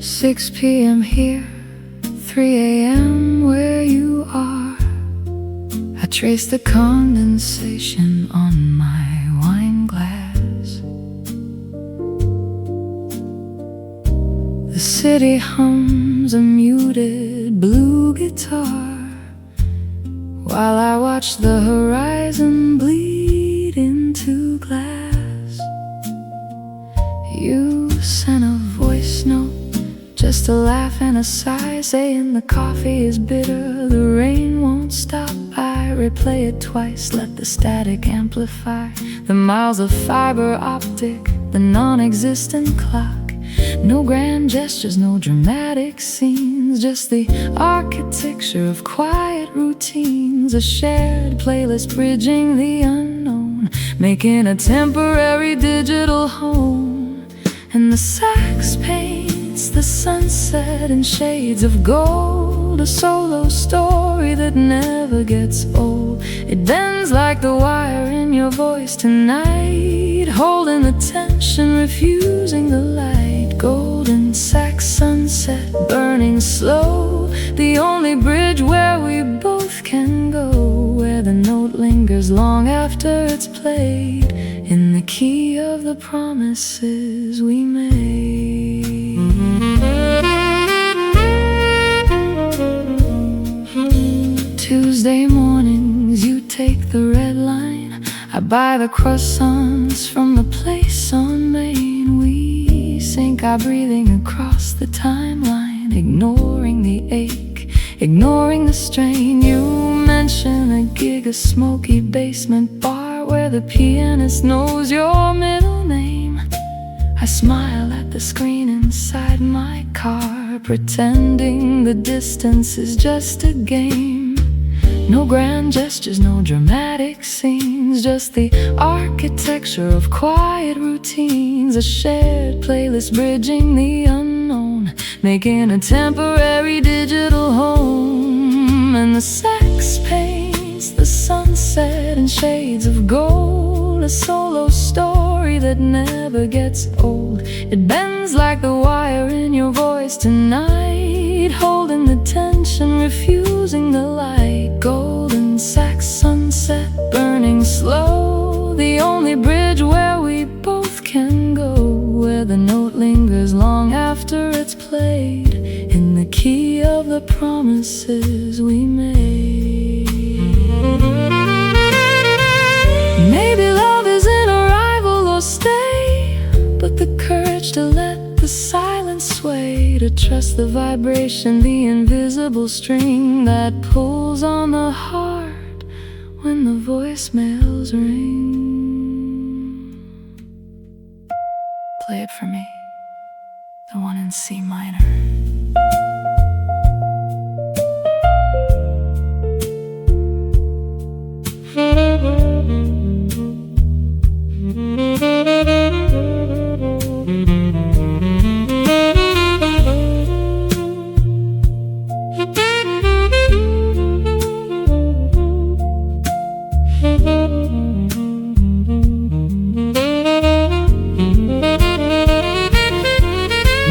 6 p.m. here, 3 a.m. where you are. I trace the condensation on my wine glass. The city hums a muted blue guitar while I watch the horizon bleed into glass. You sent a voice note, just a laugh and a sigh, saying the coffee is bitter, the rain won't stop. I replay it twice, let the static amplify the miles of fiber optic, the non-existent clock. No grand gestures, no dramatic scenes, just the architecture of quiet routines. A shared playlist bridging the unknown, making a temporary digital home. And the sax paints the sunset in shades of gold, a solo story that never gets old. It bends like the wire in your voice tonight, holding the tension, refusing the light. Golden sax sunset, burning slow, the only bridge where we both can go, where the note lingers long after it's played, in the key of the promises we made. Tuesday mornings, you take the red line, I buy the croissants from the place on Main. We sink our breathing across the timeline, ignoring the ache, ignoring the strain. You mention a gig, a smoky basement bar where the pianist knows your middle name. I smile at the screen inside my car, pretending the distance is just a game. No grand gestures, no dramatic scenes, just the architecture of quiet routines. A shared playlist bridging the unknown, making a temporary digital home. And the sax paints the sunset in shades of gold, a solo story that never gets old. It bends like the wire in your voice tonight, holding the tension, refusing the light. Golden sax sunset, burning slow, the only bridge where we both can go, where the note lingers long after it's played, in the key of the promises we made. Maybe love isn't arrival or stay, but the courage to let the silence sway, to trust the vibration, the invisible string that pulls on the heart when the voicemails ring. Play it for me, the one in C minor.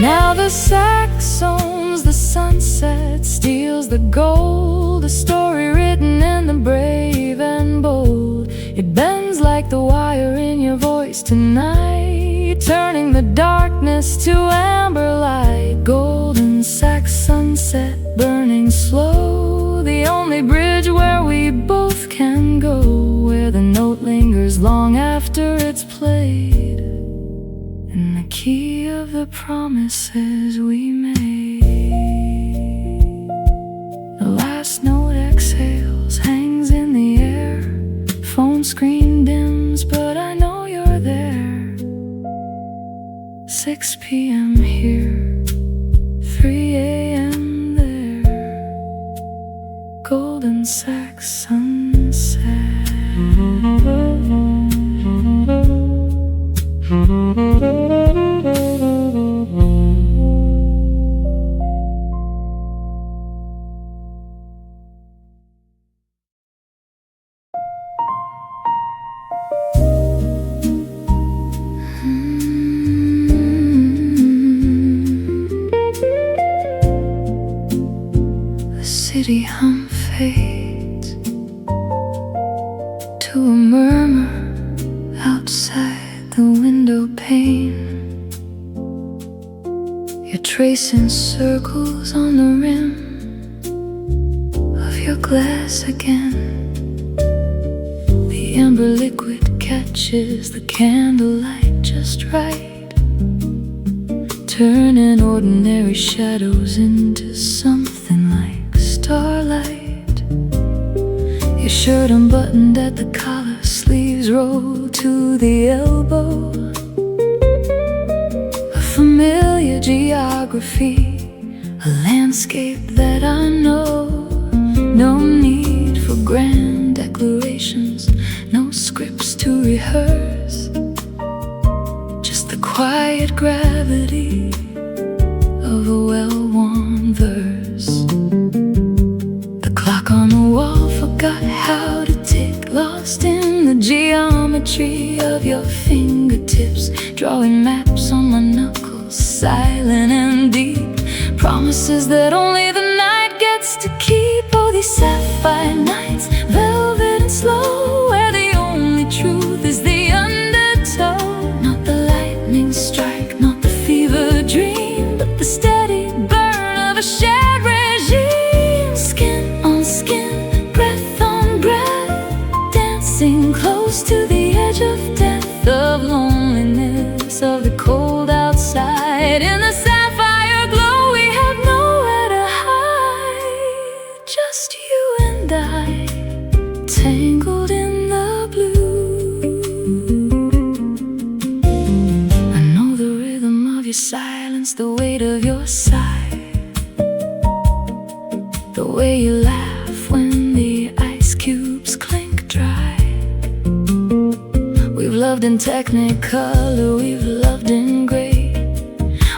Now the sax owns the sunset, steals the gold, a story written in the brave and bold. It bends like the wire in your voice tonight, turning the darkness to amber light. Golden sax sunset, burning slow, the only bridge where we both can go, where the note lingers long after it's played, in the key of the promises we made. The last note exhales, hangs in the air, phone screen dims, but I know you're there. 6 p.m. here, 3 a.m. there. Golden sax sunset. steady hum fades to a murmur outside the window pane. You're tracing circles on the rim of your glass again. The amber liquid catches the candlelight just right, turning ordinary shadows into something like starlight. Your shirt unbuttoned at the collar, sleeves rolled to the elbow. A familiar geography, a landscape that I know. No need for grand declarations, no scripts to rehearse, just the quiet gravity of a well-worn verse. The clock on the wall forgot how to tick, lost in the geometry of your fingertips, drawing maps on my knuckles, silent and deep, promises that only the night gets to keep. Oh, these sapphire nights, velvet and slow, where the only truth is the undertow. Not the lightning strike, not the fever dream, but the steady burn of a shared regime. Skin on skin, breath on breath, dancing close to the edge of death, of loneliness, of the cold outside. In the sapphire glow, we have nowhere to hide, just you and I, tangled in the blue. I know the rhythm of your silence, the weight of your sigh, the way you laugh when the ice cubes clink dry. We've loved in technicolor, we've loved in gray,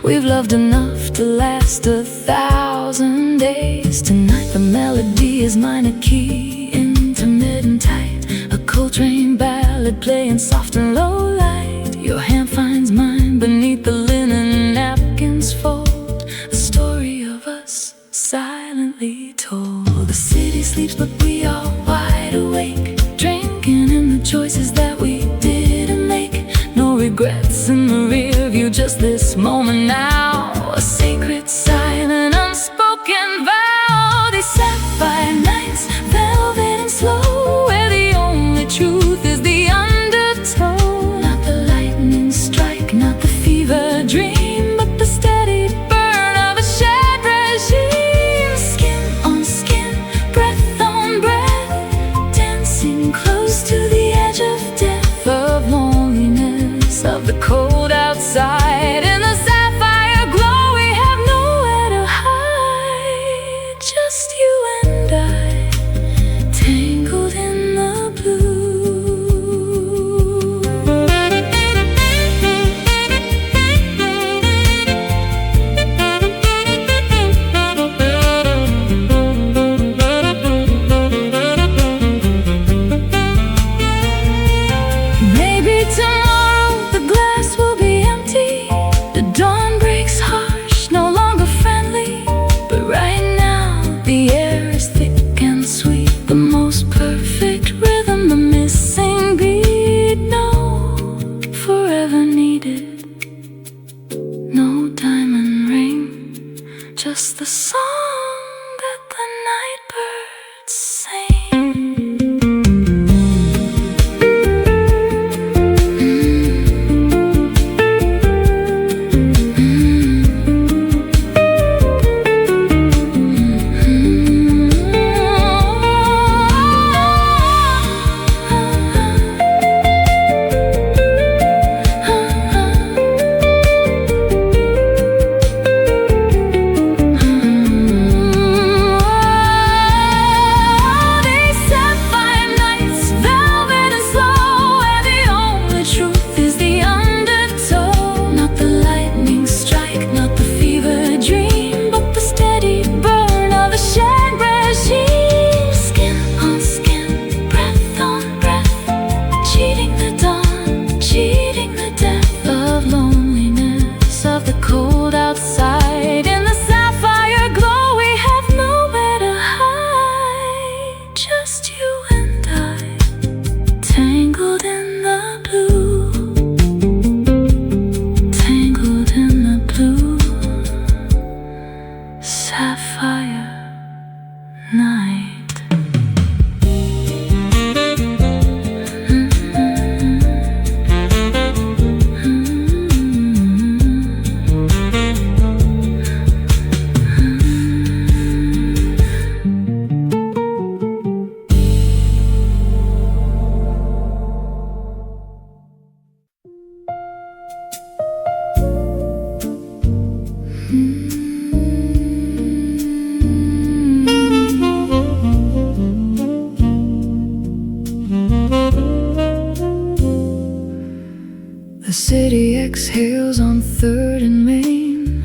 we've loved enough to last 1,000 days. Tonight the melody is minor key, intermittent tight, a Coltrane ballad playing soft and low light. Your hand finds mine beneath the linen napkins fold, a story of us silently told. The city sleeps but we are wide awake, drinking in the choices that we didn't make. No regrets in the rear view, just this moment now, a sacred, silent, unspoken vow. These sapphire nights, velvet and slow, where the only truth is the undertow. Not the lightning strike, not the fever dream, but the steady burn of a shared regime. Skin on skin, breath on breath, dancing close to the edge of death, of loneliness, of the cold outside. In the sapphire glow, we have nowhere to hide, just you and I, tangled in the blue. Maybe tomorrow the glass will be empty, the dawn breaks harsh, no longer friendly. But right now the air is thick and sweet, the most perfect rhythm, the missing beat. No forever needed, no diamond ring, just the song that the night birds sing. exhales on 3rd and Main.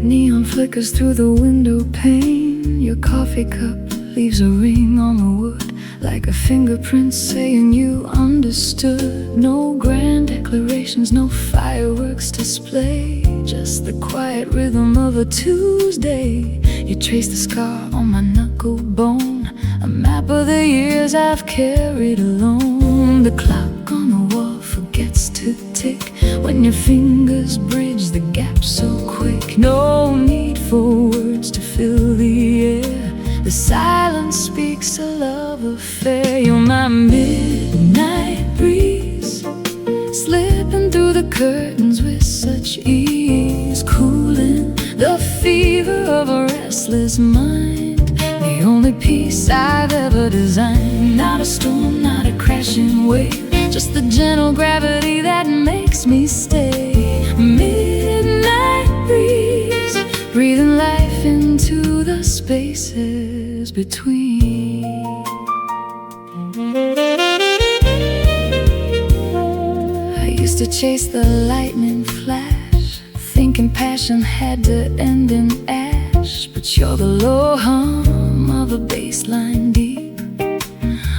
Neon flickers through the window pane. Your coffee cup leaves a ring on the wood, like a fingerprint saying you understood. No grand declarations, no fireworks display, just the quiet rhythm of a Tuesday. You trace the scar on my knuckle bone, a map of the years I've carried alone. The clock on the wall forgets to tick when your fingers bridge the gap so quick. No need for words to fill the air, the silence speaks a love affair. You're my midnight breeze, slipping through the curtains with such ease, cooling the fever of a restless mind. The only peace I've ever designed. Not a storm, not a crashing wave, just the gentle gravity that makes me stay. Midnight breeze, breathing life into the spaces between. I used to chase the lightning flash, thinking passion had to end in ash. But you're the low hum of a bass line deep,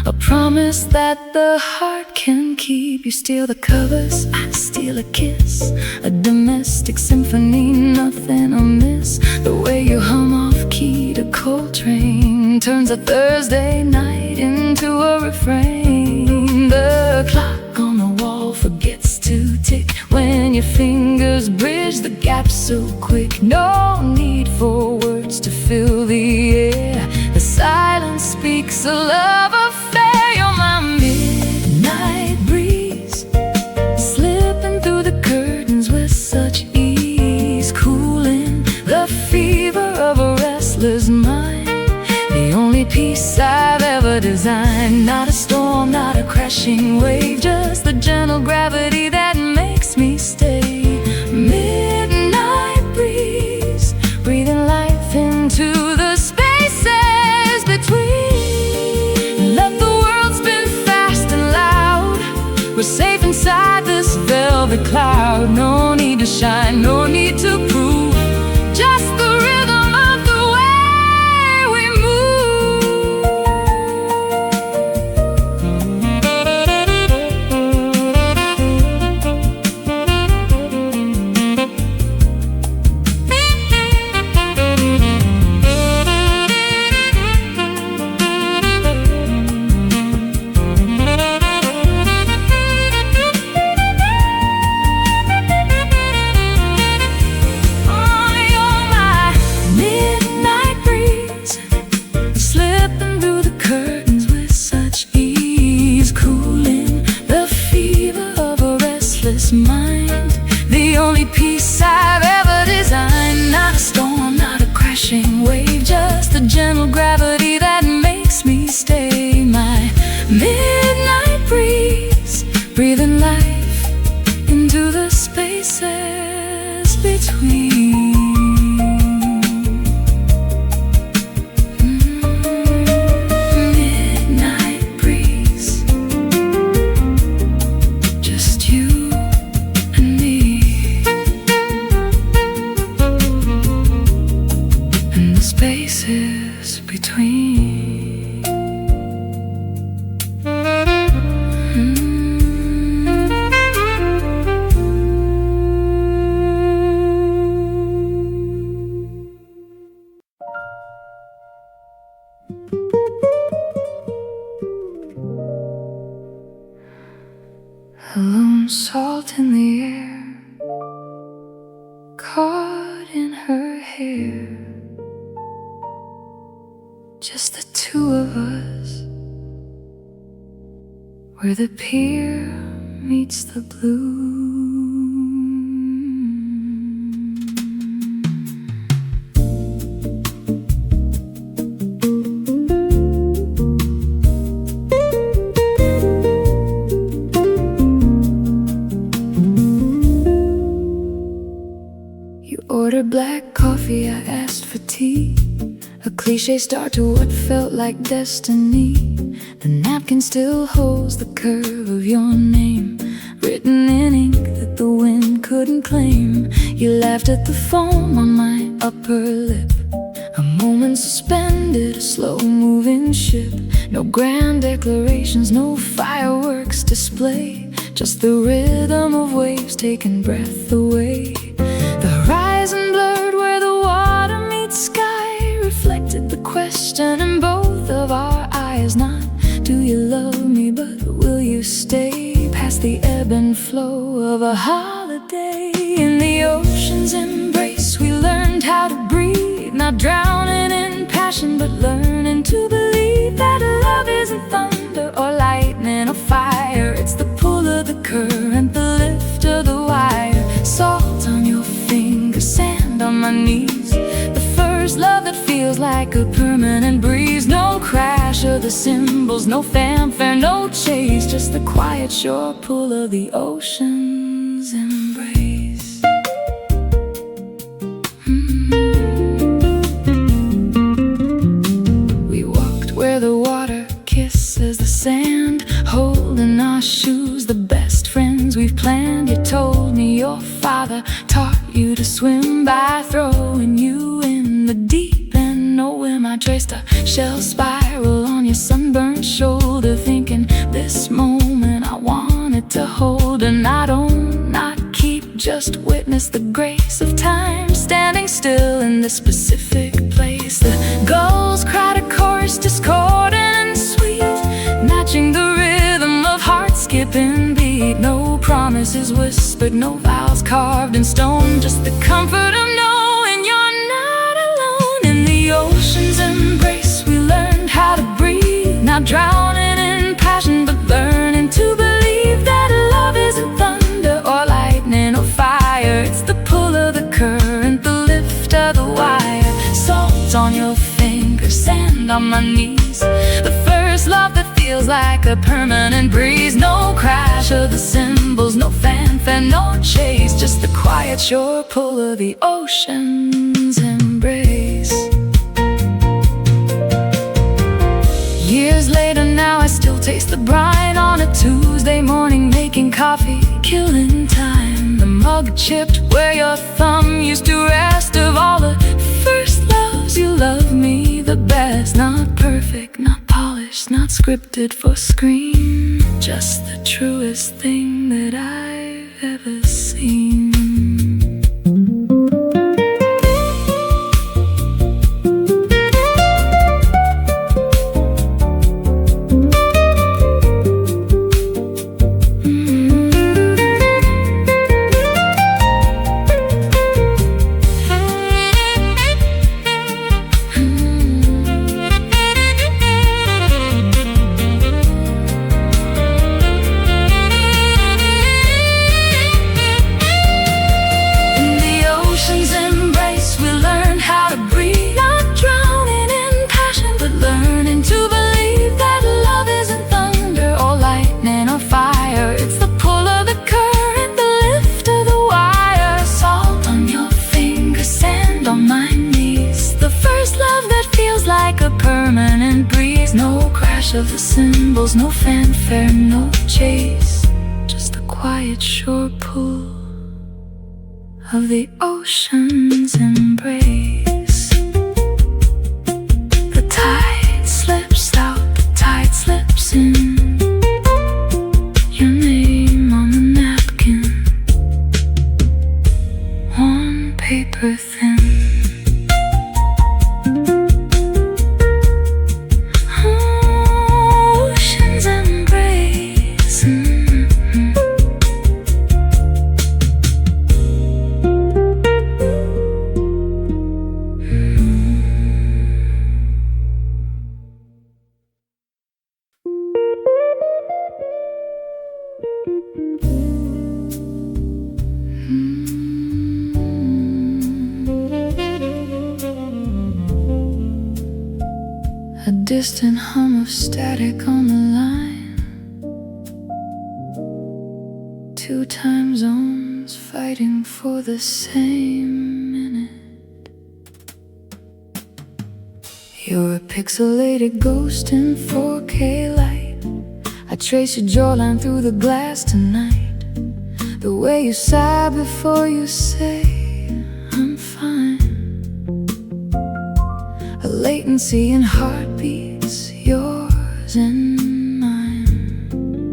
a promise that the heart can keep. You steal the covers, I steal a kiss, a domestic symphony, nothing amiss. The way you hum off key to Coltrane turns a Thursday night into a refrain. The clock on the wall forgets to tick when your fingers bridge the gap so quick. No need for words to fill the air, the silence speaks a love affair. You're my midnight breeze, slipping through the curtains with such ease, cooling the fever of a restless mind. The only peace I've ever designed. Not a storm, not a crashing wave, just the gentle gravity that makes me stay. Midnight breeze, breathing life into the spaces between. Let the world spin fast and loud, we're safe inside this velvet cloud. No need to shine, no need to prove, just the rhythm of the way we mind. The only peace I've ever designed. Not a storm, not a crashing wave, just the gentle gravity that makes me stay. My midnight breeze, breathing life into the spaces between. Spaces between. Alone salt in the air, caught in her hair. Just the two of us, where the pier meets the blue. You ordered black coffee, I asked for tea. A cliche start to what felt like destiny. The napkin still holds the curve of your name. written in ink that the wind couldn't claim. You laughed at the foam on my upper lip, a moment suspended, a slow-moving ship. No grand declarations, no fireworks display, just the rhythm of waves taking breath away. The horizon blurred where the water meets sky, reflected the question in both of our eyes. Not do you love me, but will you stay? Past the ebb and flow of a holiday. In the ocean's embrace we learned how to breathe, not drowning in passion but learning to believe that love isn't thunder or lightning or fire. It's the pull of the current, the lift of the wire. Salt on your fingers, sand on my knees, the first love that feels like a permanent breeze. No crash of the cymbals, no fanfare, no chase, just the quiet shore pull of the ocean's embrace. We walked where the water kisses the sand, holding our shoes, the best friends we've planned. You told me your father taught you to swim by throwing you in the deep end. No whim, I traced a shell spiral on your sunburned shoulder, thinking this moment I wanted to hold. And I don't not keep, just witness the grace of time, standing still in this specific place. The gulls cried a chorus discordant and sweet, matching the rhythm of heart-skipping beat. No promises whispered, no vows carved in stone, just the comfort of knowing you're not alone. In the ocean's embrace we learned how to breathe, not drowning in passion but learning to believe that love isn't thunder or lightning or fire. It's the pull of the current, the lift of the wire. Salt on your fingers, sand on my knees, the first love that feels like a permanent breeze. No crash of the cymbals, no fanfare, no chase, just the quiet shore pull of the ocean's embrace. Years later now I still taste the brine on a Tuesday morning, making coffee, killing time. The mug chipped where your thumb used to rest. Of all the first loves, you love me the best. Not perfect, not polished, not scripted for screen, just the truest thing that I've ever seen. No crash of the cymbals, no fanfare, no chase, just the quiet shore pull of the ocean's embrace. The tide slips out, the tide slips in, your name on the napkin, on paper thin. A distant hum of static on the line, two time zones fighting for the same minute. You're a pixelated ghost in 4K light. I trace your jawline through the glass tonight. the way you sigh before you say I'm fine. A latency in heartbeats, yours and mine.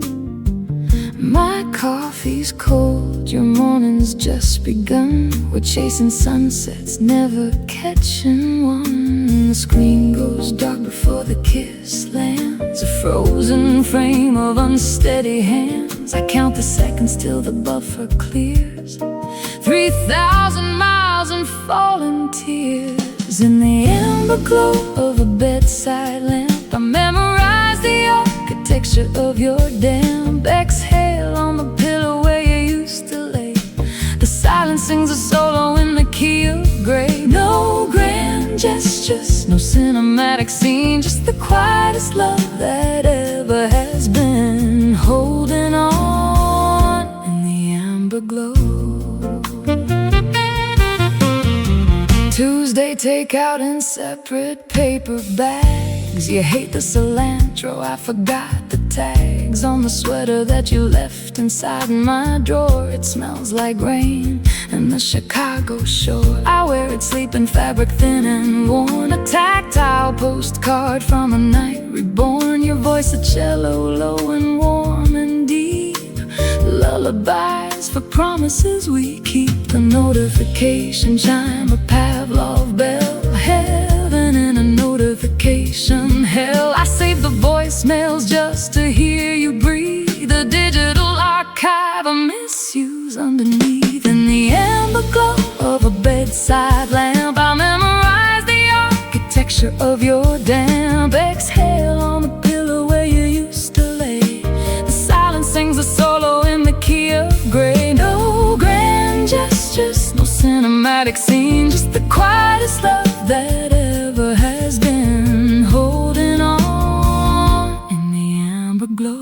My coffee's cold, your morning's just begun. We're chasing sunsets, never catching one. The screen goes dark before the kiss lands, a frozen frame of unsteady hands. I count the seconds till the buffer clears. 3,000 miles and falling tears. In the amber glow of a bedside lamp, I memorize the architecture of your damp. Exhale on the pillow where you used to lay. The silence sings a solo in the key of gray. No grand gestures, no cinematic scene, just the quietest love that ever has been. Holding on in the amber glow. Tuesday takeout in separate paper bags. You hate the cilantro, I forgot the tags on the sweater that you left inside my drawer. It smells like rain and the Chicago shore. I wear it sleeping fabric thin and worn. A tactile postcard from a night reborn. Your voice a cello, low and warm and deep. Lullabies for promises we keep. The notification chime, a Pavlov bell. Heaven in a notification hell. I save the voicemails just to hear you breathe. A digital archive of misuse underneath. In the amber glow of a bedside lamp, I memorize the architecture of your damp. Exhale on the pillow where you used to lay. The silence sings a solo in the key of gray. No grand gestures, no cinematic scene, just the quietest love that ever has been. Holding on in the amber glow.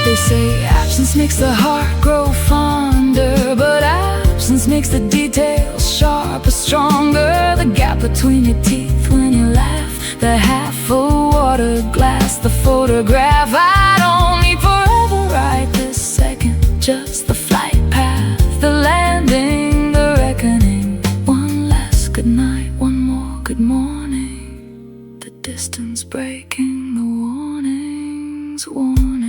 They say absence makes the heart grow fonder, but absence makes the details sharper, stronger. The gap between your teeth when you laugh, the half-full water glass, the photograph. I don't need forever right this second, just the flight path, the landing, the reckoning. One last good night, one more good morning. The distance breaking, the warnings, warning.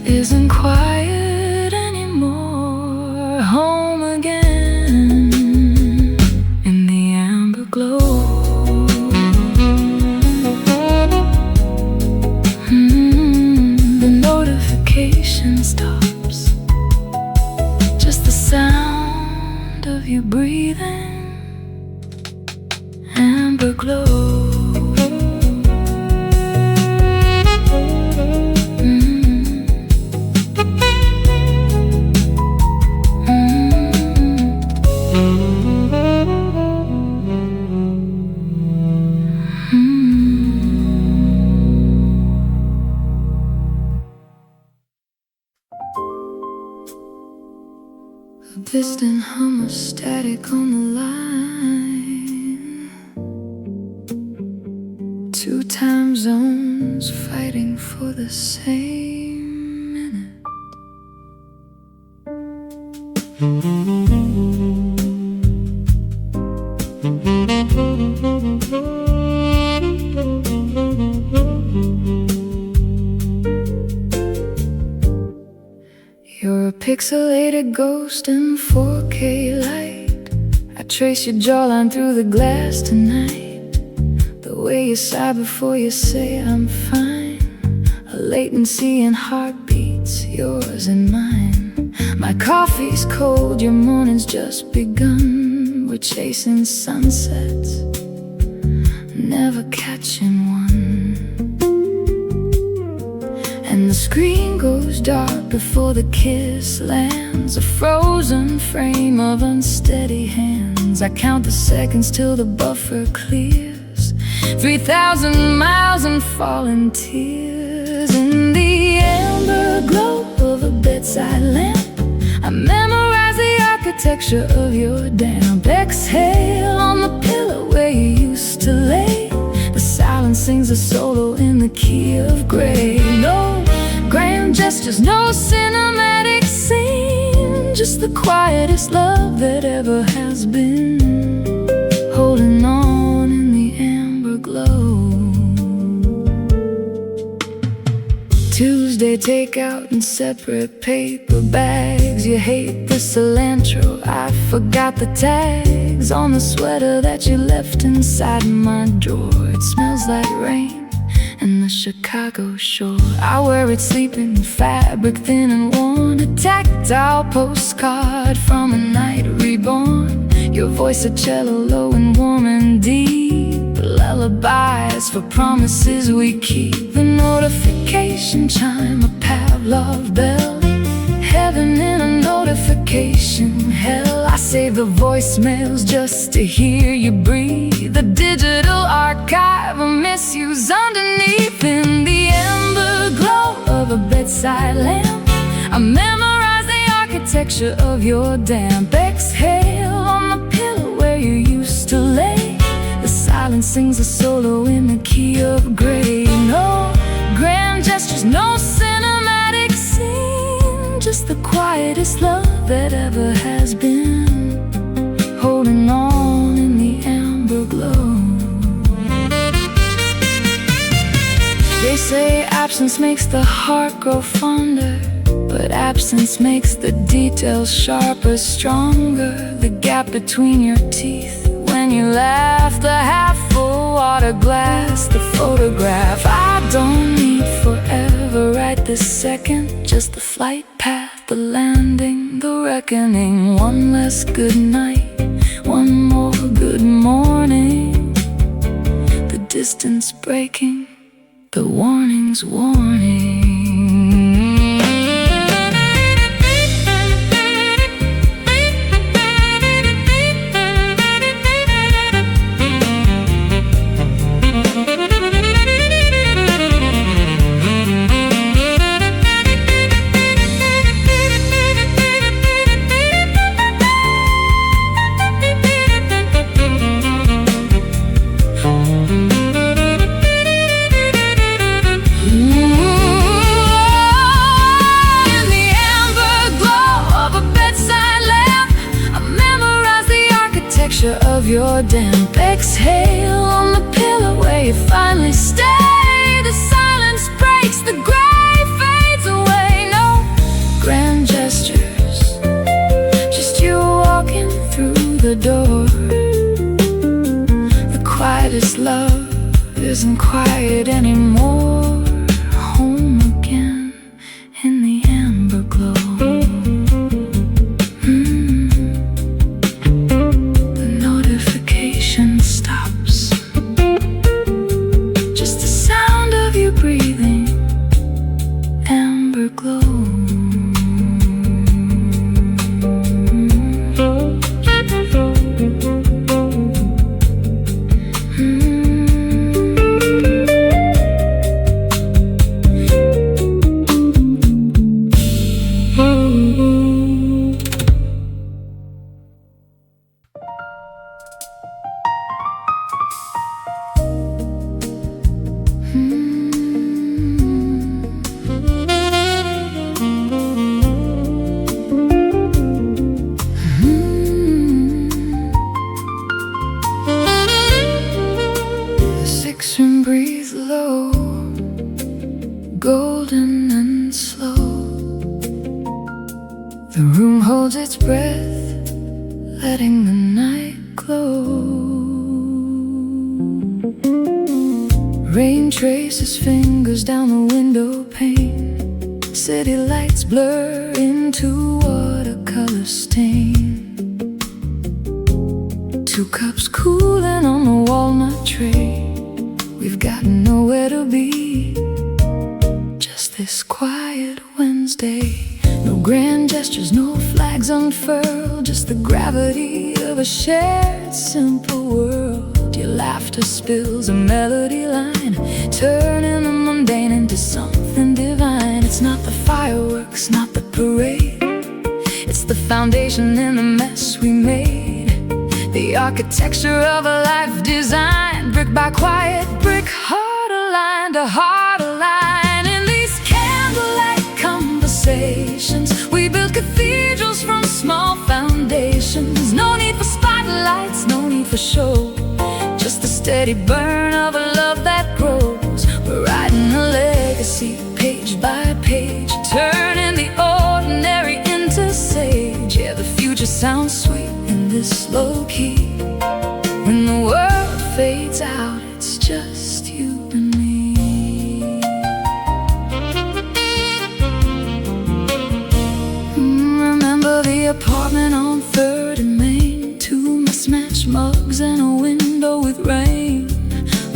Isn't quiet anymore. Home again in the amber glow. The notification stops, just the sound of you breathing. Amber glow. A distant hum of static on the line. Two time zones fighting for the same minute. You're a pixelated ghost in 4K light. trace your jawline through the glass tonight. The way you sigh before you say I'm fine. A latency in heartbeats, yours and mine. My coffee's cold, your morning's just begun. We're chasing sunsets, never catching one. And the screen goes dark before the kiss lands. A frozen frame of unsteady hands. I count the seconds till the buffer clears. 3,000 miles and falling tears. In the amber glow of a bedside lamp, I memorize the architecture of your damp. Exhale on the pillow where you used to lay. The silence sings a solo in the key of gray. No grand gestures, no cinematic scene, just the quietest love that ever has been. Holding on in the amber glow. Tuesday takeout in separate paper bags. You hate the cilantro, I forgot the tags on the sweater that you left inside my drawer. It smells like rain and the Chicago shore. I wear it sleeping in fabric thin and worn. A tactile postcard from a night reborn. Your voice a cello low and warm and deep. Lullabies for promises we keep. The notification chime, a Pavlov bell. Heaven in a notification hell. I save the voicemails just to hear you breathe. The digital archive of misuse underneath. In the amber glow of a bedside lamp, I memorize the architecture of your damp. Exhale on the pillow where you used to lay. The silence sings a solo in the key of gray. No grand gestures, no cinematic scene, just the quietest love that ever has been. Holding on in the amber glow. They say absence makes the heart grow fonder, but absence makes the details sharper, stronger. The gap between your teeth when you laugh, the half-full water glass, the photograph. I don't need forever right this second, just the flight path, the landing, the reckoning. One less good night, one more good morning. The distance breaking, the warning's warning. Of your damp. Exhale on the pillow where you finally stay. The silence breaks, the gray fades away. No grand gestures, just you walking through the door. The quietest love isn't quiet anymore. Home again in the amber glow. Breathing, amber glow. Breathe low, golden and slow. The room holds its breath, letting the night glow. Rain traces fingers down the window pane. City lights blur into watercolor stain. Two cups cooling on the walnut tray. We've got nowhere to be, just this quiet Wednesday. No grand gestures, no flags unfurled, just the gravity of a shared simple world. Your laughter spills a melody line, turning the mundane into something divine. It's not the fireworks, not the parade, it's the foundation in the mess we made. The architecture of a life designed, brick by quiet brick, heart aligned to heart aligned. In these candlelight conversations, we build cathedrals from small foundations. No need for spotlights, no need for show, just the steady burn of a love that grows. We're writing a legacy, page by page, turning the ordinary into sage. Yeah, the future sounds sweet in this low key. When the world fades out, it's just you and me. Remember the apartment on 3rd and Main, two mismatched mugs and a window with rain.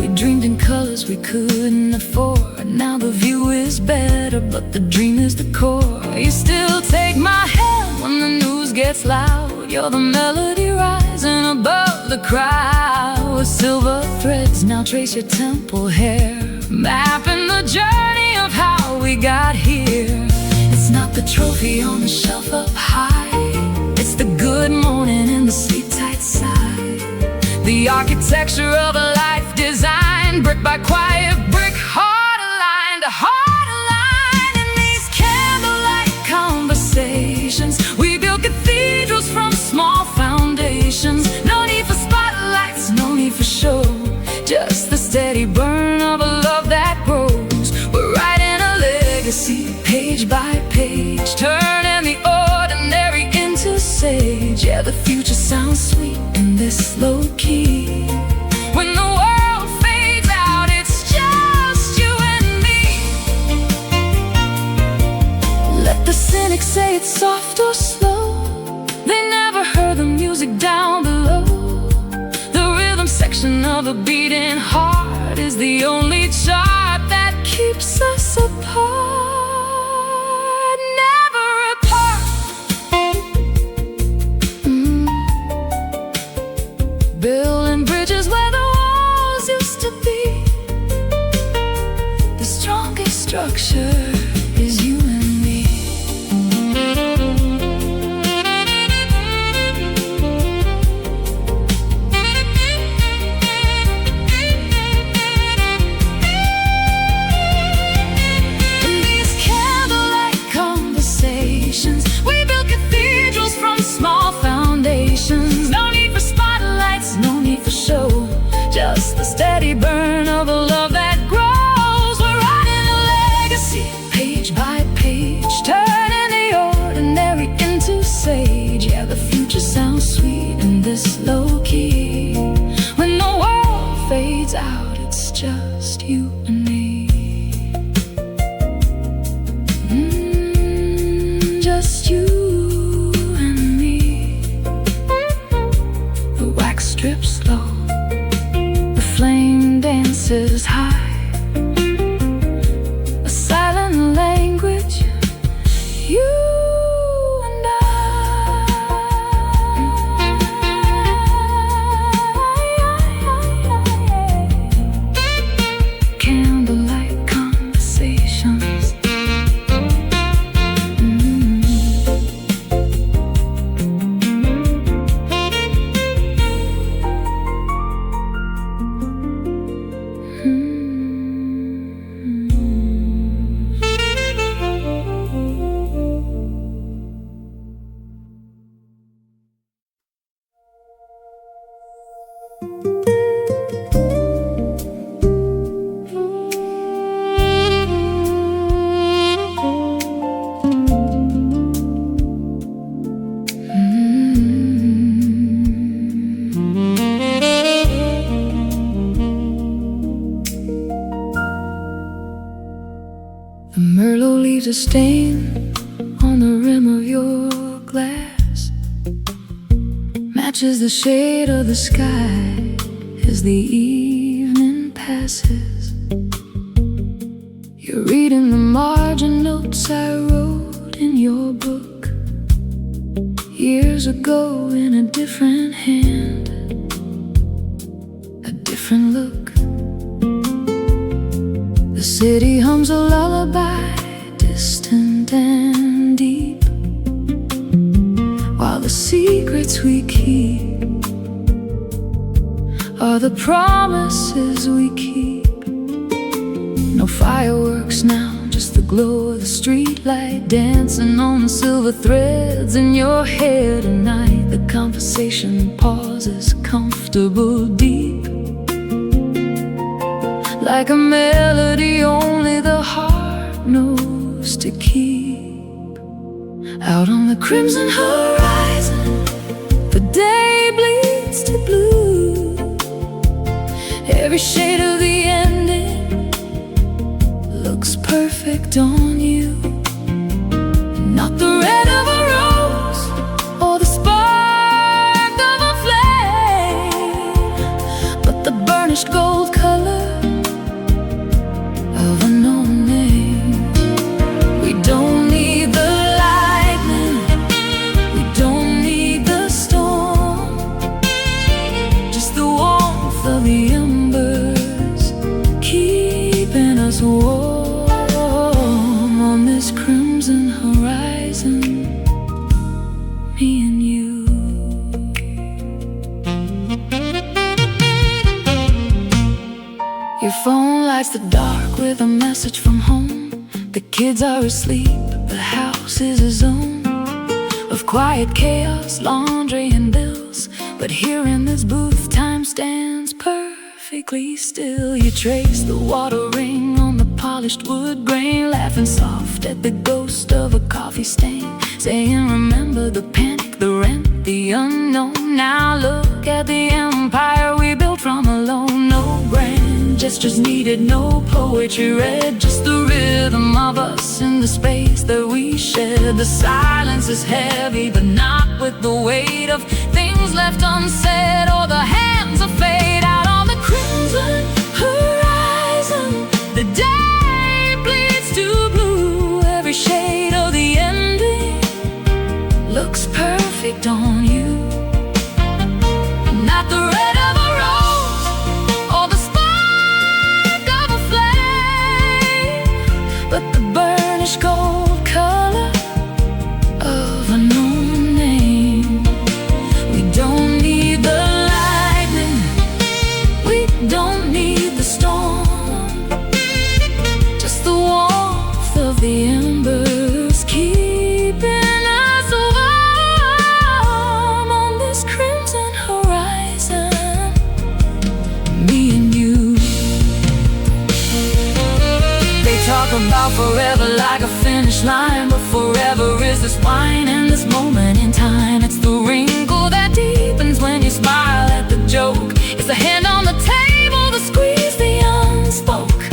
We dreamed in colors we couldn't afford. Now the view is better, but the dream is the core. You still take my hand when the news gets loud. You're the melody rising above the crowd. With silver threads now trace your temple hair, mapping the journey of how we got here. It's not the trophy on the shelf up high, it's the good morning and the sleep tight side. The architecture of a life designed, brick by quiet brick, heart aligned to heart aligned. In these candlelight conversations, we build cathedrals from small foundations. No need for spotlights, no need for show, just the steady burn of a love that grows. We're writing a legacy, page by page, turning the ordinary into sage. Yeah, the future sounds sweet in this low key. When the world fades out, it's just you and me. Let the cynics say it's soft or slow, they never heard the music down below. The rhythm section of a beating heart is the only chart that keeps us apart. Never apart. Building bridges where the walls used to be. The strongest structure is you and me. In these candlelight conversations, we build cathedrals from small foundations. No need for spotlights, no need for show, just the steady burn of a love that grows. We're writing a legacy, page by page, turning the ordinary into sage. Yeah, the future sounds sweet in this low key. When the world fades out, it's just you and me. Just you and me. The wax strips low, the flame dances high, a silent language, you and I. Candlelight conversations. Mm-hmm. leaves a stain on the rim of your glass, matches the shade of the sky as the evening passes. You're reading the margin notes I wrote in your book years ago in a different hand, a different look. The city hums a lullaby, distant and deep, while the secrets we keep are the promises we keep. No fireworks now, just the glow of the streetlight dancing on the silver threads in your hair tonight. The conversation pauses, comfortable, deep, like a melody only the heart knows to keep. Out on the crimson horizon, the day bleeds to blue. Every shade of the ending looks perfect on you. Not the red of a rose or the spark of a flame, but the burnished gold color of a known name. We don't need the lightning, we don't need the storm, just the warmth of the embers keeping us warm on this crimson horizon, me and you. Your phone lights the dark with a message from home. The kids are asleep, the house is a zone of quiet chaos, laundry and bills. But here in this booth, time stands perfectly still. You trace the water ring on the polished wood grain, laughing soft at the ghost of a coffee stain, saying remember the panic, the rent, the unknown. Now look at the empire we built from alone. No grand gestures needed, no poetry read, just the rhythm of us in the space that we shared. The silence is heavy, but not with the weight of things left unsaid or the hands of fate. Out on the crimson horizon, the day bleeds to blue. Every shade of the ending looks perfect on you. Not the red of a rose or the spark of a flame, but the burnished gold color of a known name. We don't need the lightning, we don't need the storm, just the warmth of the embers keeping us warm on this crimson horizon, me and you. They talk about forever like a finish line, but forever is this wine and this moment in time. It's the wrinkle that deepens when you smile at the joke. It's the hand on the table, the squeeze, the unspoke.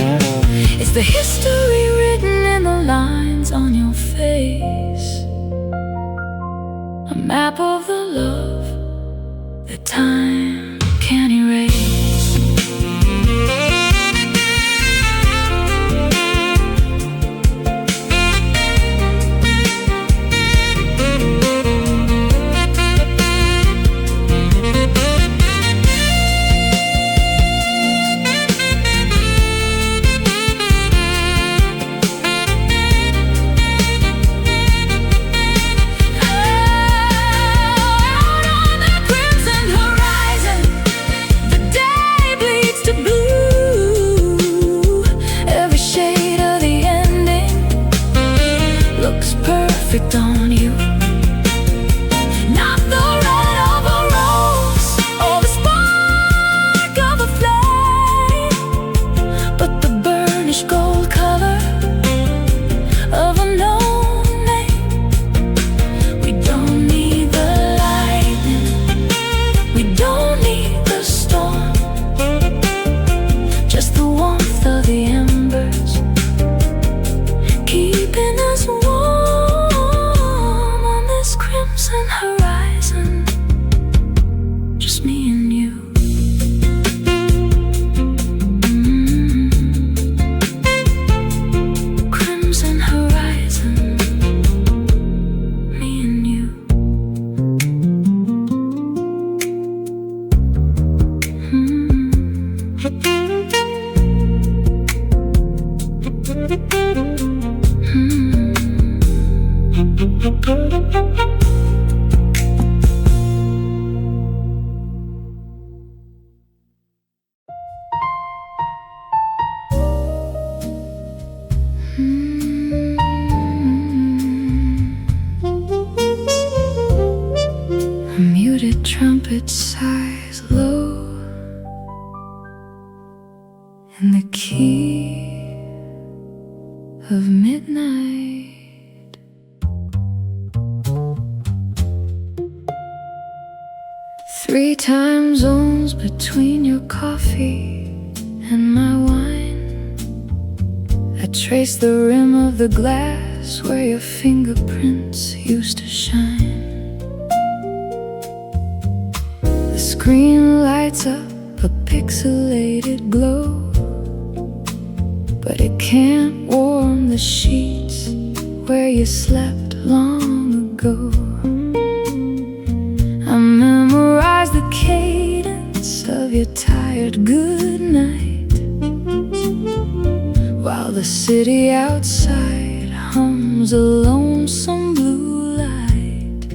It's the history written in the lines on your face, a map of the love that time can't erase. in the key of midnight. Three time zones between your coffee and my wine. I trace the rim of the glass where your fingerprints used to shine. The screen lights up a pixelated glow, but it can't warm the sheets where you slept long ago. I memorize the cadence of your tired goodnight, while the city outside hums a lonesome blue light.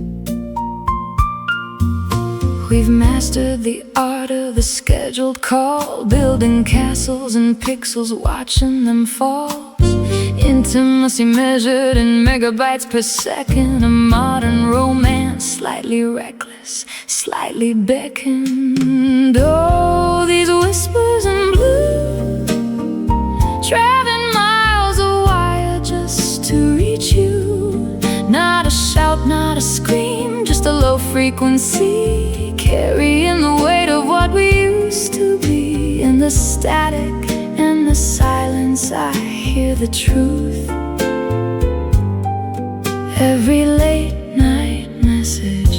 We've mastered the art of the scheduled call, building castles and pixels, watching them fall. Intimacy measured in megabytes per second, a modern romance, slightly reckless, slightly beckoned. Oh, these whispers in blue, traveling miles of wire just to reach you. Not a shout, not a scream, just a low frequency, carrying the weight of what we used to be. In the static and the silence, I hear the truth. Every late night message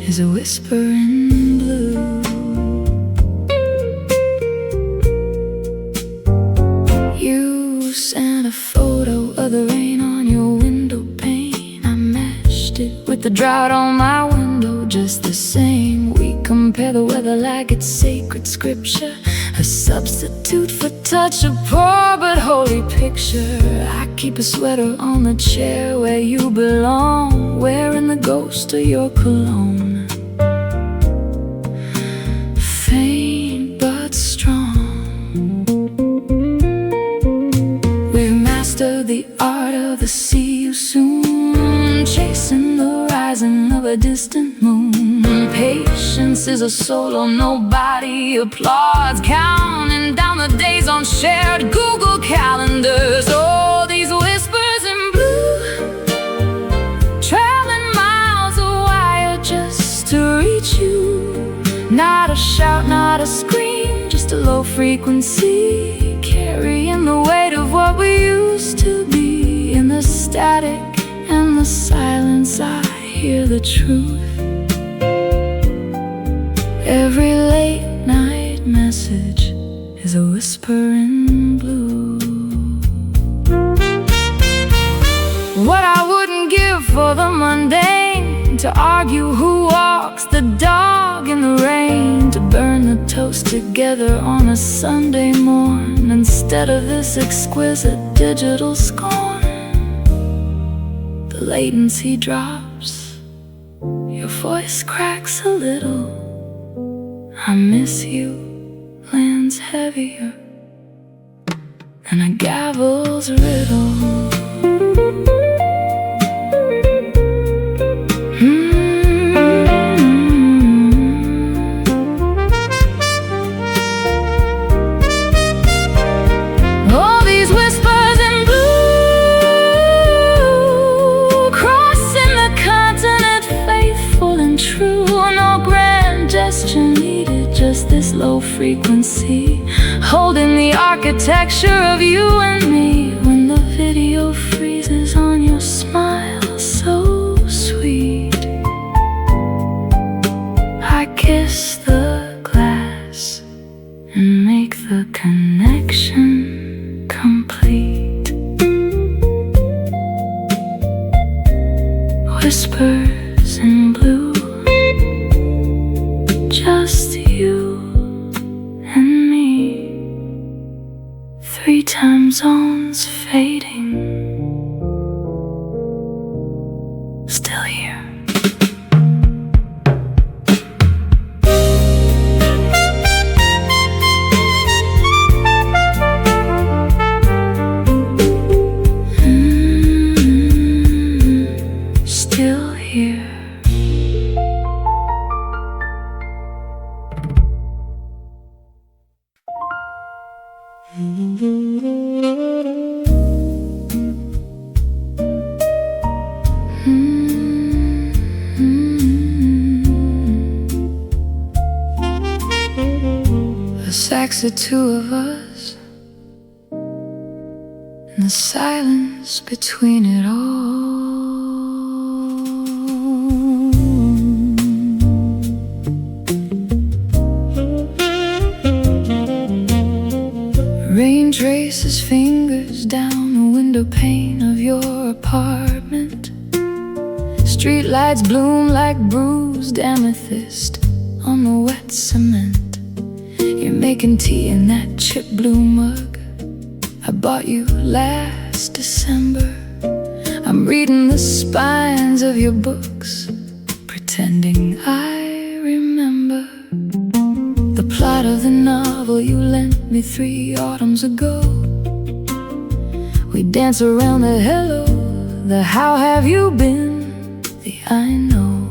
is a whisper in blue. You sent a photo of the rain on your window pane. I matched it with the drought on my window, just the same. We compare the weather like it's sacred scripture, a substitute for touch, a poor but holy picture. I keep a sweater on the chair where you belong, wearing the ghost of your cologne. Faint but strong. We've mastered the art of the see you soon, chasing the rising of a distant moon. Patience is a solo nobody applauds, counting down the days on shared Google calendars. Oh, these whispers in blue, traveling miles of wire just to reach you. Not a shout, not a scream, just a low frequency, carrying the weight of what we used to be. In the static and the silence, I hear the truth. Every late night message is a whisper in blue. What I wouldn't give for the mundane, to argue who walks the dog in the rain, to burn the toast together on a Sunday morn, instead of this exquisite digital scorn. The latency drops, your voice cracks a little. I miss you lands heavier than a gavel's riddle. All these whispers in blue, crossing the continent, faithful and true. No grand gesture needed, just this low frequency, holding the architecture of you and me. When the video freezes on your smile so sweet, I kiss the glass and make the connection complete. Whispers in blue, just you and me. Three time zones fading, still here. Still here. The sax, the two of us, and the silence between it all. Rain traces fingers down the window pane of your apartment. Street lights bloom like bruised amethyst on the wet cement. You're making tea in that chip blue mug I bought you last December. I'm reading the spines of your books, pretending I remember the plot of the novel you lent me 3 autumns ago. We dance around the hello, the how have you been, the I know.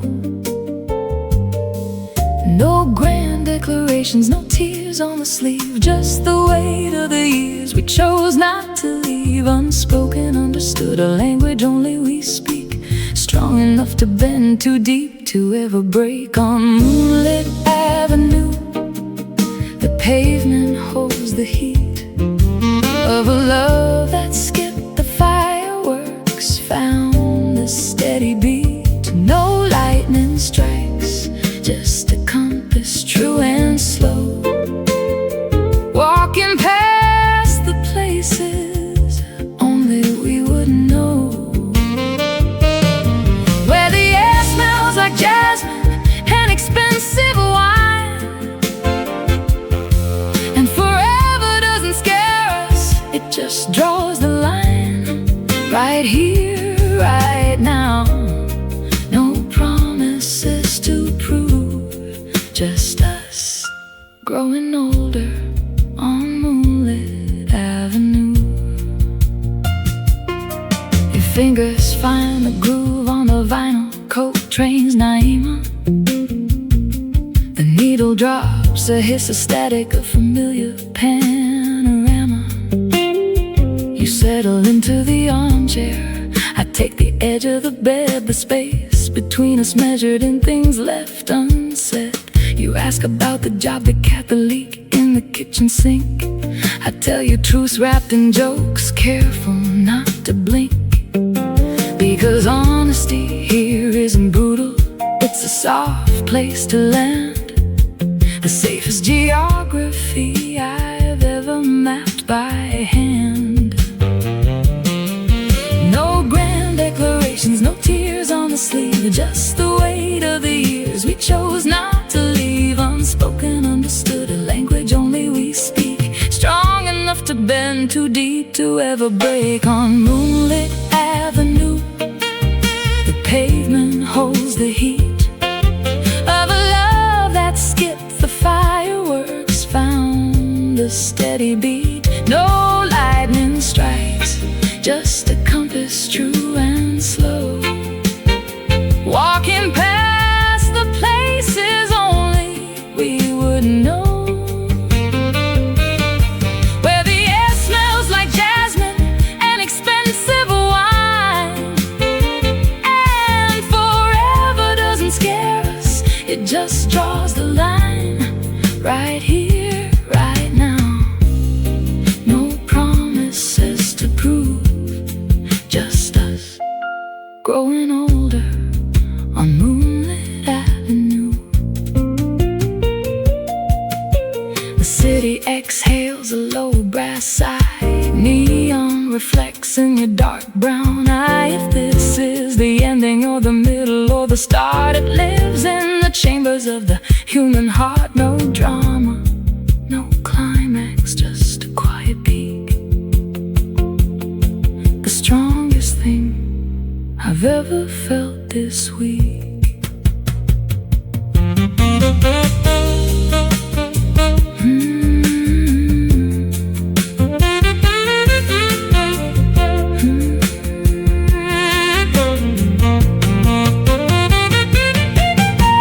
No grand declarations, no tears on the sleeve, just the weight of the years we chose not to leave. Unspoken, understood, a language only we speak, strong enough to bend too deep to ever break. On moonlit avenue, the pavement holds the heat of a love that skipped the fireworks, found the steady beat. No lightning strikes, just a compass, true and slow. Walking past the places only we would know, where the air smells like jasmine and expensive wine, and forever doesn't scare us, it just draws the line. Right here, right now, no promises to prove, just us growing older on moonlit avenue. Your fingers find the groove on the vinyl coat train's Naima. The needle drops a hiss, a static, a familiar panorama. You settle into the armchair, I take the edge of the bed, the space between us measured in things left unsaid. You ask about the job, the cat, the leak in the kitchen sink. I tell you truths wrapped in jokes, careful not to blink, because honesty here isn't brutal, it's a soft place to land. The safest geography I've ever mapped by hand. No grand declarations, no tears on the sleeve, just the weight of the years we chose not to leave. Unspoken, understood, a language only we speak, strong enough to bend too deep to ever break. On moonlit avenue, the pavement holds the heat of a love that skipped the fireworks, found the steady beat. No lightning strikes, just a compass, true and slow. Walking past the places only we would know, where the air smells like jasmine and expensive wine, and forever doesn't scare us, it just draws the line. Right here, right now, no promises to prove, just us growing older on moonlit avenue. The city exhales a low brass sigh, neon reflects in your dark brown eye. If this is the ending or the middle or the start, it lives in the chambers of the human heart. No drama, no climax, just a quiet peak. The strongest thing I've ever felt this week.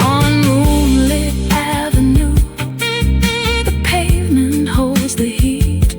On moonlit avenue, the pavement holds the heat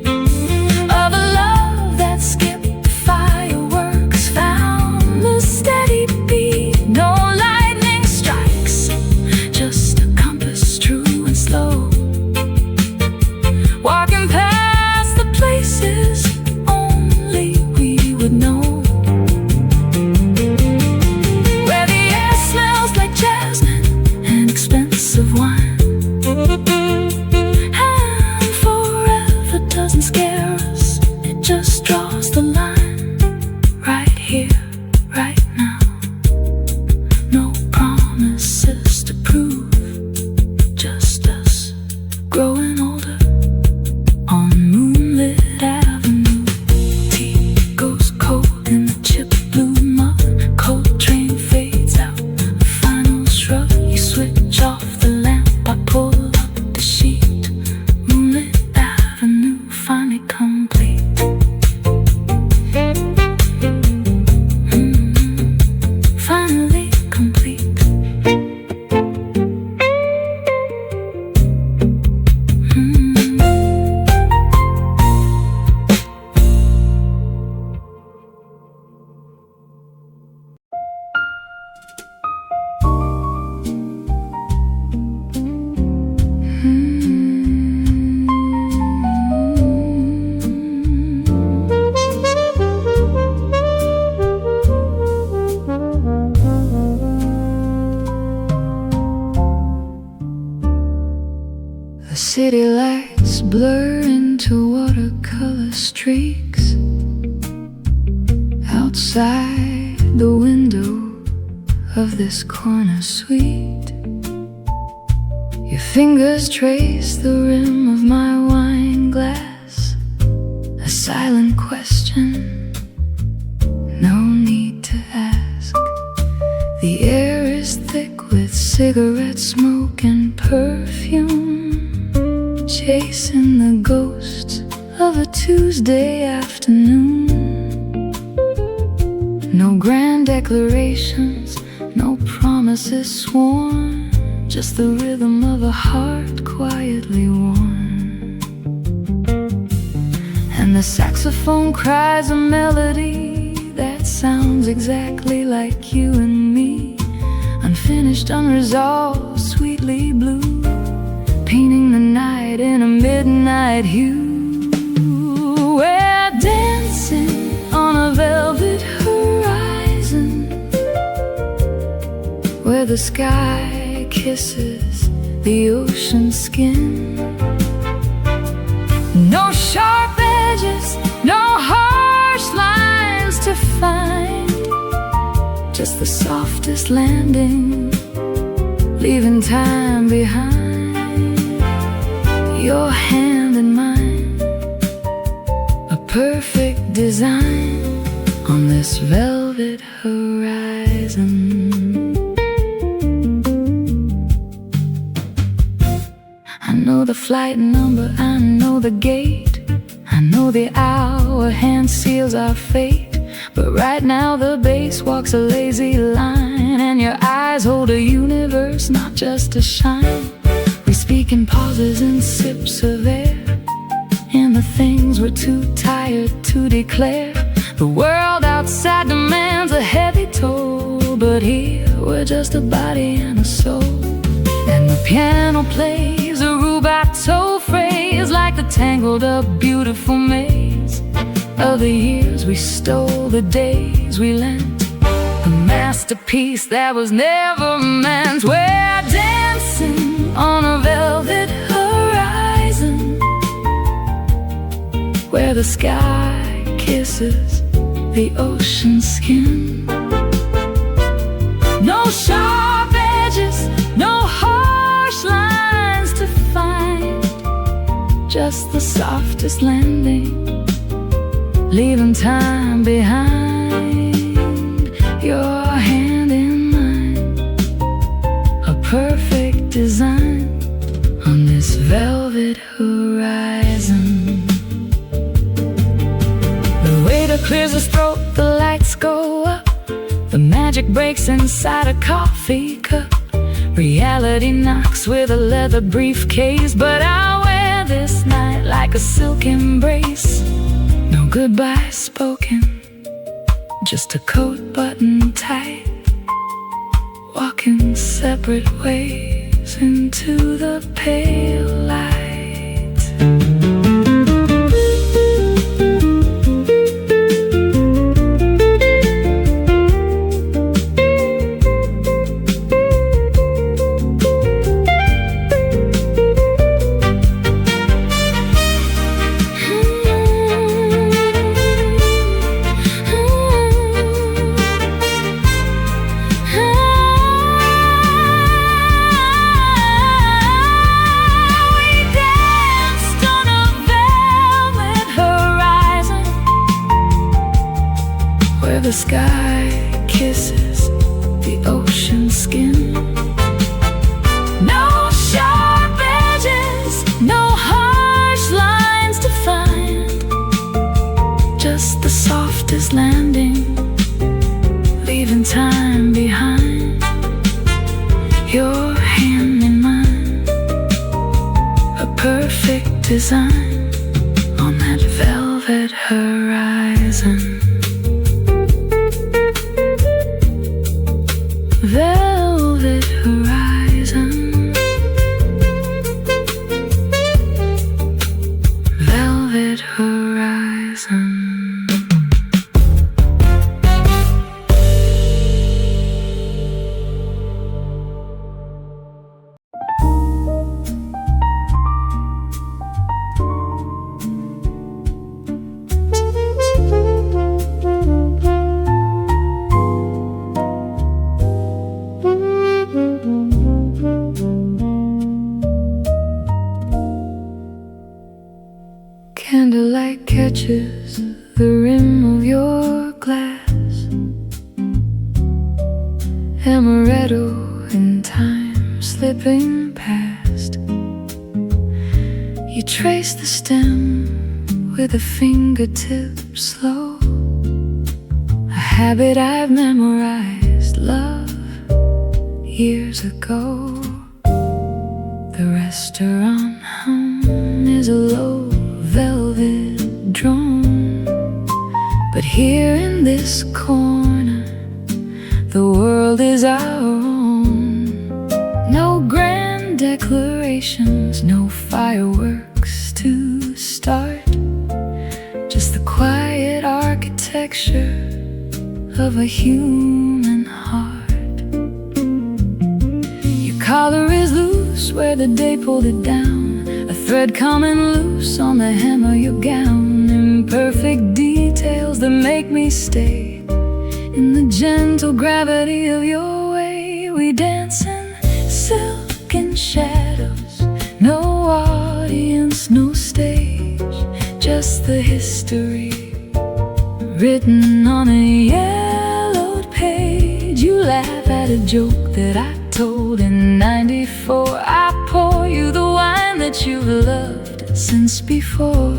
city lights blur into watercolor streaks outside the window of this corner suite. Your fingers trace the rim of my wine glass, a silent question, no need to ask. The air is thick with cigarette smoke and perfume, chasing the ghosts of a Tuesday afternoon. No grand declarations, no promises sworn, just the rhythm of a heart quietly worn. And the saxophone cries a melody that sounds exactly like you and me, unfinished, unresolved, sweetly blue, painting the night in a midnight hue. We're dancing on a velvet horizon, where the sky kisses the ocean skin. No sharp edges, no harsh lines to find, just the softest landing, leaving time behind. Your hand in mine, a perfect design on this velvet horizon. I know the flight number, I know the gate, I know the hour, hand seals our fate. But right now the bass walks a lazy line, and your eyes hold a universe, not just a shine. We speak in pauses and sips of air, and the things we're too tired to declare. The world outside demands a heavy toll, but here we're just a body and a soul. And the piano plays a rubato phrase, like the tangled up beautiful maze of the years we stole, the days we lent, a masterpiece that was never meant. We're dancing on a velvet horizon, where the sky kisses the ocean skin. No sharp edges, no harsh lines to find, just the softest landing, leaving time behind. Your hand in mine, a perfect design on this velvet horizon. The waiter clears his throat, the lights go up, the magic breaks inside a coffee cup. Reality knocks with a leather briefcase, but I'll wear this night like a silk embrace. No goodbye spoken, just a coat buttoned tight, walking separate ways into the pale light. The sky kisses the ocean skin. No sharp edges, no harsh lines to find, just the softest landing, leaving time behind. Your hand in mine, a perfect design on that velvet horizon. Velvet horizon, velvet horizon. light catches the rim of your glass, amaretto in time slipping past. You trace the stem with a fingertip slow, a habit I've memorized, love, years ago. The restaurant hum is a low velvet drone, but here in this corner the world is our own. No grand declarations, no fireworks to start, just the quiet architecture of a human heart. Your collar is loose where the day pulled it down, a thread coming loose on the hem of your gown. Imperfect details that make me stay in the gentle gravity of your way. We dance in silken shadows, no audience, no stage, just the history written on a yellowed page. You laugh at a joke that I told in '94. I pour you the wine that you've loved since before.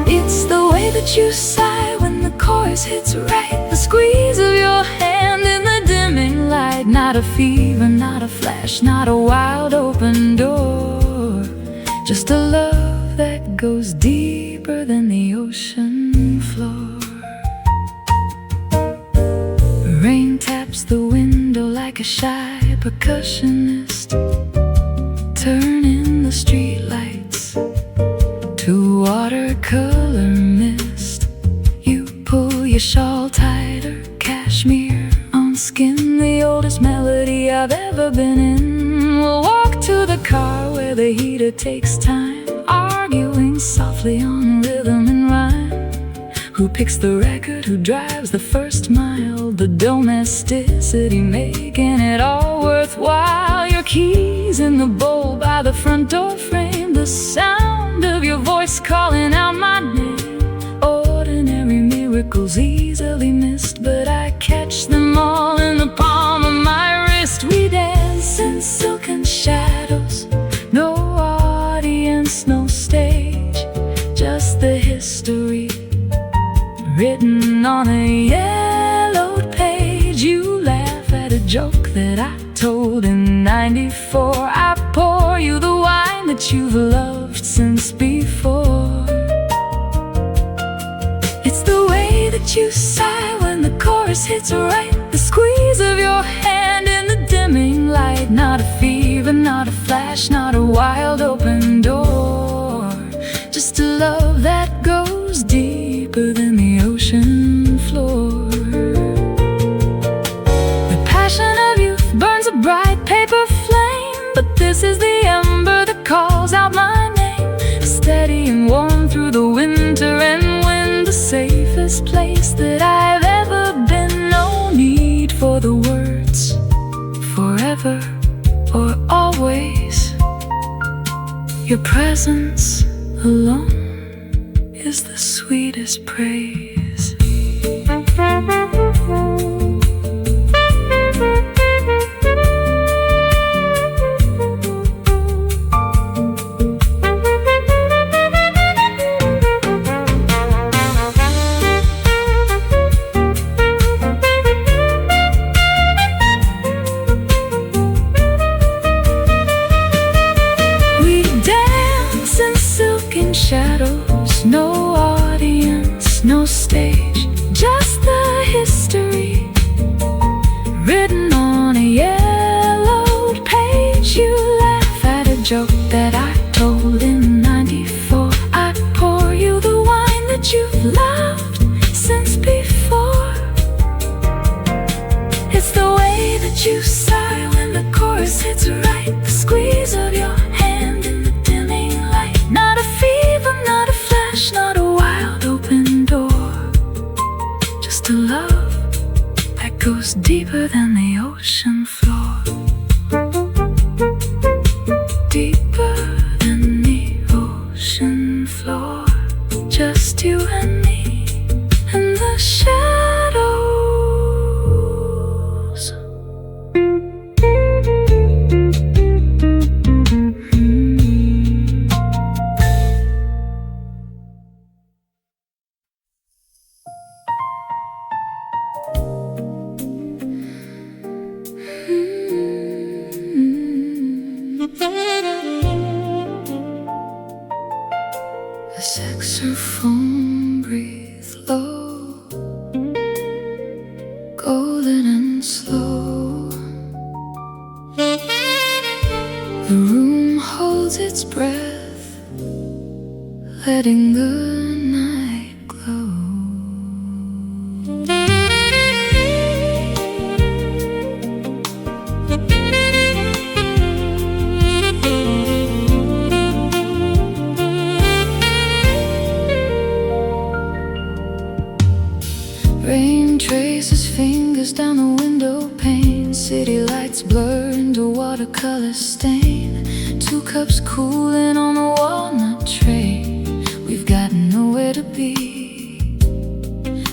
It's the way that you sigh when the chorus hits right, the squeeze of your hand in the dimming light. Not a fever, not a flash, not a wild open door, just a love that goes deeper than the ocean floor. Rain taps the window like a shy percussionist, turning the streetlights to watercolor mist. You pull your shawl tighter, cashmere on skin, the oldest melody I've ever been in. We'll walk to the car where the heater takes time, arguing softly on rhythm and rhyme. Who picks the record, who drives the first mile, the domesticity making it all worthwhile. Your keys in the bowl by the front door frame, the sound of your voice calling out my name. Ordinary miracles easily missed, but I catch them all in the palm of my wrist. We dance in silken shadows, no audience, no stage, just the history written on a yellowed page. You laugh at a joke that I told in '94. I pour you the wine that you've loved since before. It's the way that you sigh when the chorus hits right, the squeeze of your hand in the dimming light. Not a fever, not a flash, not a wild open door, just a love that goes deeper than the ocean floor. The passion of youth burns a bright paper flame, but this is the ember that calls out my name. Steady and warm through the winter and wind, the safest place that I've ever been. No need for the words forever or always. Your presence alone is the sweetest praise. We dance in silken shadows, no audience, no stage, just the history written on a yellowed page. You laugh at a joke that I told in '94. I pour you the wine that you've loved since before. It's the way that you sigh when the chorus hits right, the squeeze of your hand in the dimming light. Not a fever, not a flash, not a wild open door, just a love that goes deeper than the ocean floor. Deeper than the ocean kitchen floor, just you and me and the shadows. The saxophone breathes low, golden and slow. The room holds its breath, letting the night glow. Rain traces fingers down the window pane. City lights blur into watercolor stain. 2 cups cooling on the walnut tray. We've got nowhere to be,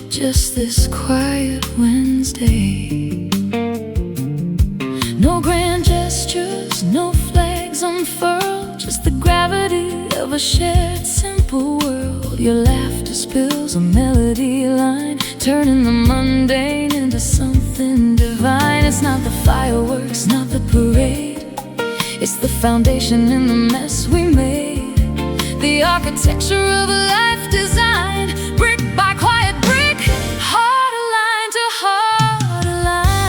just this quiet Wednesday. No grand gestures, no flags unfurled, just the gravity of a shared simple world. Your laughter spills a melody line, turning the mundane into something divine. It's not the fireworks, not the parade, it's the foundation in the mess we made. The architecture of a life designed, brick by quiet brick, heart aligned to heart aligned.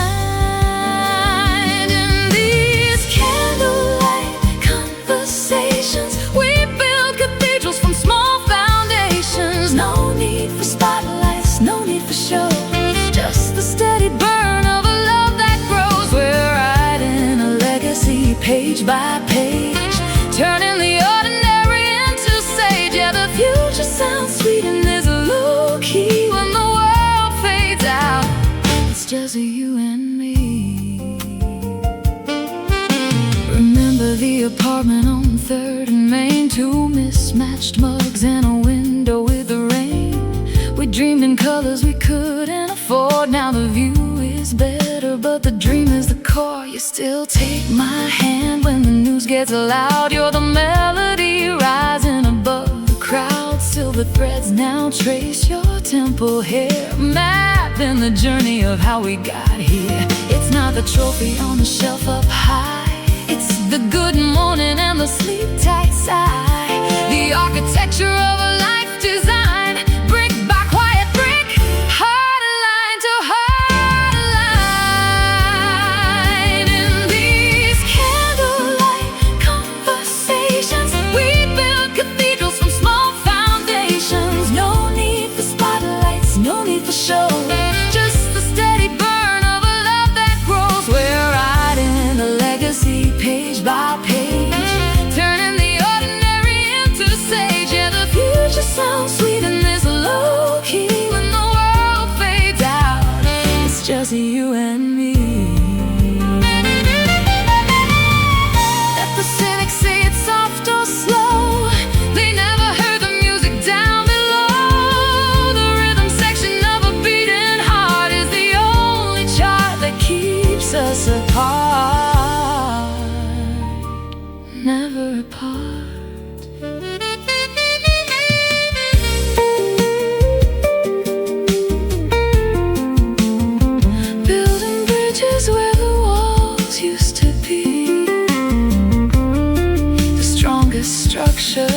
In these candlelight conversations, we build cathedrals from small foundations. No need for spotlights, no need for show, just the steady burn of a love that grows. We're writing a legacy page by page, turning the ordinary into sage. Yeah, the future sounds sweet and there's a low key when the world fades out. It's just you and me. Remember the apartment on 3rd and Main, 2 mismatched mugs and a window with the rain. We dreamed in colors we couldn't afford. Now the view is better, but the dream is the core. You still take my hand when the news gets loud. You're the melody rising above the crowd. Silver threads now trace your temple hair, mapped in the journey of how we got here. It's not the trophy on the shelf up high, it's the good morning and the sleep tight sigh. The architecture of a life design, brick by quiet brick, heart aligned to heart aligned. In these candlelight conversations, we build cathedrals from small foundations. No need for spotlights, no need for show, just the steady burn of a love that grows. We're writing a legacy page by page, turning the ordinary into sage. Yeah, the future sounds sweet and there's a low key when the world fades out. It's just you and me. Let the cynics say it's soft or slow, they never heard the music down below. The rhythm section of a beating heart is the only chart that keeps us apart, never apart. Building bridges where the walls used to be, the strongest structure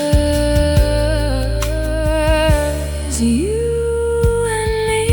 is you and me.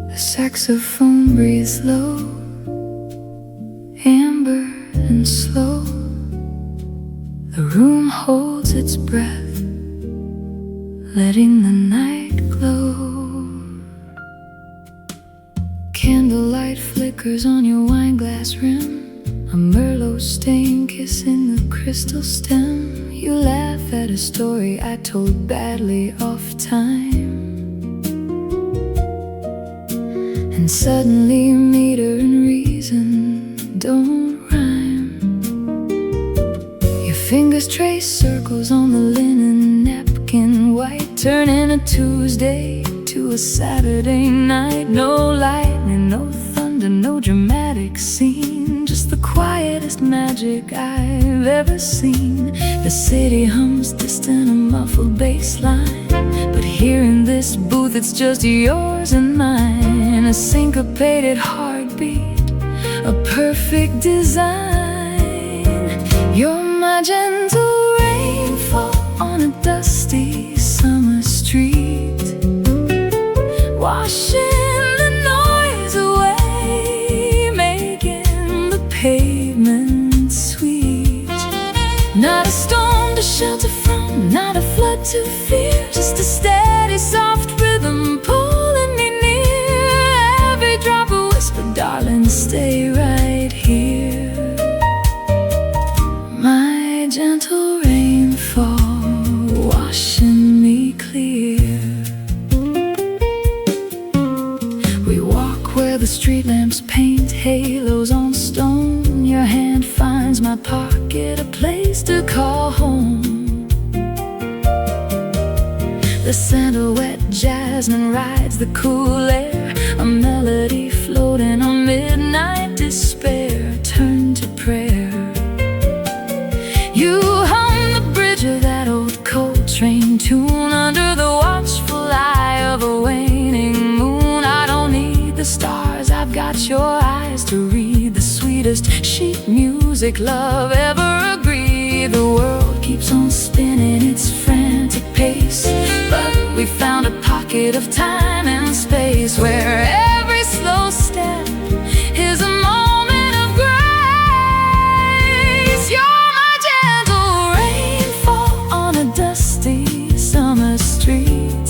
The saxophone breathes low, amber and slow. The room holds its breath, letting the night glow. Candlelight flickers on your wine glass rim, a Merlot stain kissing the crystal stem. You laugh at a story I told badly off time, and suddenly meter and reason don't rhyme. Your fingers trace circles on the linen napkin white, turning a Tuesday to a Saturday night. No lightning, no thunder, no dramatic scene, just the quietest magic I've ever seen. The city hums distant, a muffled bass line, but here in this booth it's just yours and mine. A syncopated heartbeat, a perfect design. You're my gentle rainfall on a dusty summer street, washing the noise away, making the pavement sweet. Not a storm to shelter from, not a flood to fear, just a steady soft rhythm pulling me near. Every drop a whisper, darling, stay right here. My gentle rainfall, washing me clear. We walk where the street lamps paint halos on stone. Your hand finds my pocket, a place to call home. The scent of wet jasmine rides the cool air, a melody floating on midnight despair. Turn to prayer. You hum the bridge of that old Coltrane tune under the watchful eye of a waning moon. I don't need the stars, I've got your eyes to read the sweetest sheet music love ever agreed. The world keeps on spinning its frantic pace, but we found a pocket of time and space where every slow step is a moment of grace. You're my gentle rainfall on a dusty summer street,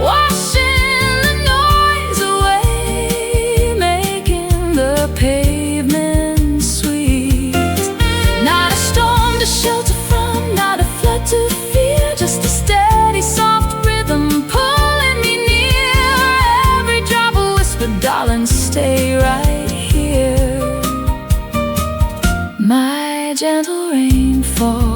washing the noise away, making the pavement sweet. Not a storm to shelter from, not a flood to fear, just a steady soft rhythm pulling me near. Every drop a whisper, darling, stay right here. My gentle rainfall,